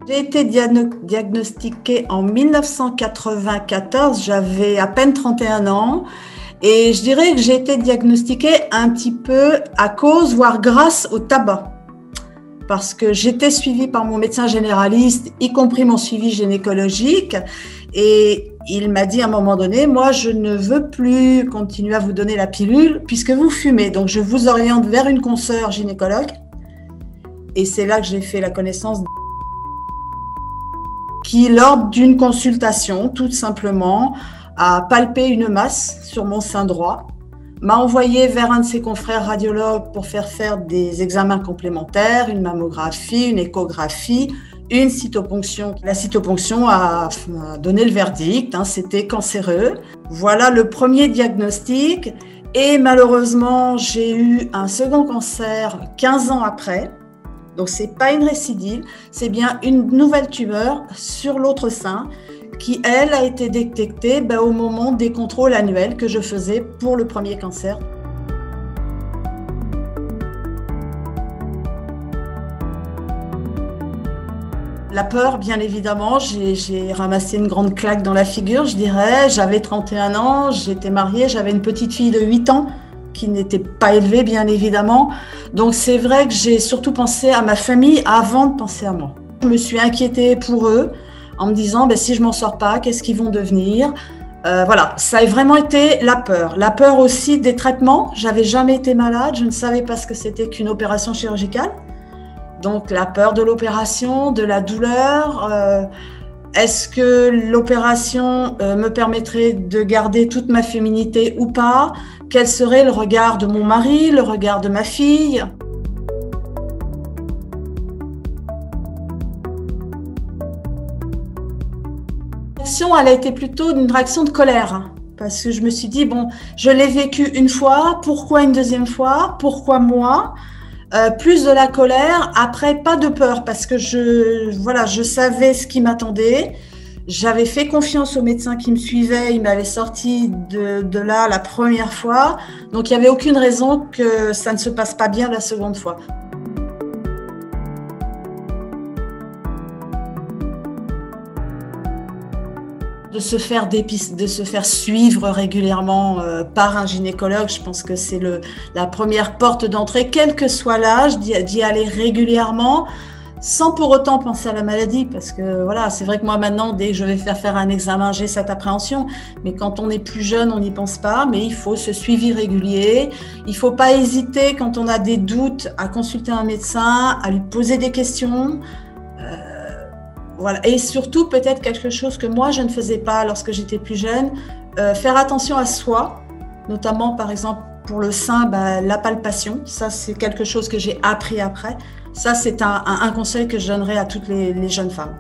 J'ai été diagnostiquée en 1994, j'avais à peine 31 ans et je dirais que j'ai été diagnostiquée un petit peu à cause, voire grâce au tabac. Parce que j'étais suivie par mon médecin généraliste, y compris mon suivi gynécologique, et il m'a dit à un moment donné, moi je ne veux plus continuer à vous donner la pilule puisque vous fumez, donc je vous oriente vers une consoeur gynécologue. Et c'est là que j'ai fait la connaissance qui, lors d'une consultation, tout simplement, a palpé une masse sur mon sein droit, m'a envoyé vers un de ses confrères radiologues pour faire des examens complémentaires, une mammographie, une échographie, une cytoponction. La cytoponction a donné le verdict, c'était cancéreux. Voilà le premier diagnostic et malheureusement, j'ai eu un second cancer 15 ans après. Donc, ce n'est pas une récidive, c'est bien une nouvelle tumeur sur l'autre sein qui, elle, a été détectée au moment des contrôles annuels que je faisais pour le premier cancer. La peur, bien évidemment, j'ai ramassé une grande claque dans la figure, je dirais. J'avais 31 ans, j'étais mariée, j'avais une petite fille de 8 ans. Qui n'était pas élevée, bien évidemment. Donc, c'est vrai que j'ai surtout pensé à ma famille avant de penser à moi. Je me suis inquiétée pour eux en me disant, si je m'en sors pas, qu'est-ce qu'ils vont devenir? Voilà, ça a vraiment été la peur. La peur aussi des traitements. J'avais jamais été malade, je ne savais pas ce que c'était qu'une opération chirurgicale. Donc, la peur de l'opération, de la douleur. Est-ce que l'opération me permettrait de garder toute ma féminité ou pas? Quel serait le regard de mon mari, le regard de ma fille? La réaction, elle a été plutôt une réaction de colère. Parce que je me suis dit, je l'ai vécu une fois, pourquoi une deuxième fois? Pourquoi moi? Plus de la colère, après pas de peur parce que je savais ce qui m'attendait. J'avais fait confiance au médecin qui me suivait, il m'avait sorti de là la première fois, donc il n'y avait aucune raison que ça ne se passe pas bien la seconde fois. De se faire suivre régulièrement par un gynécologue, je pense que c'est la première porte d'entrée, quel que soit l'âge, d'y aller régulièrement, sans pour autant penser à la maladie, parce que voilà, c'est vrai que moi maintenant, dès que je vais faire un examen, j'ai cette appréhension, mais quand on est plus jeune, on n'y pense pas, mais il faut ce suivi régulier, il ne faut pas hésiter quand on a des doutes à consulter un médecin, à lui poser des questions. Voilà. Et surtout, peut-être quelque chose que moi, je ne faisais pas lorsque j'étais plus jeune, faire attention à soi, notamment, par exemple, pour le sein, la palpation. Ça, c'est quelque chose que j'ai appris après. Ça, c'est un conseil que je donnerais à toutes les jeunes femmes.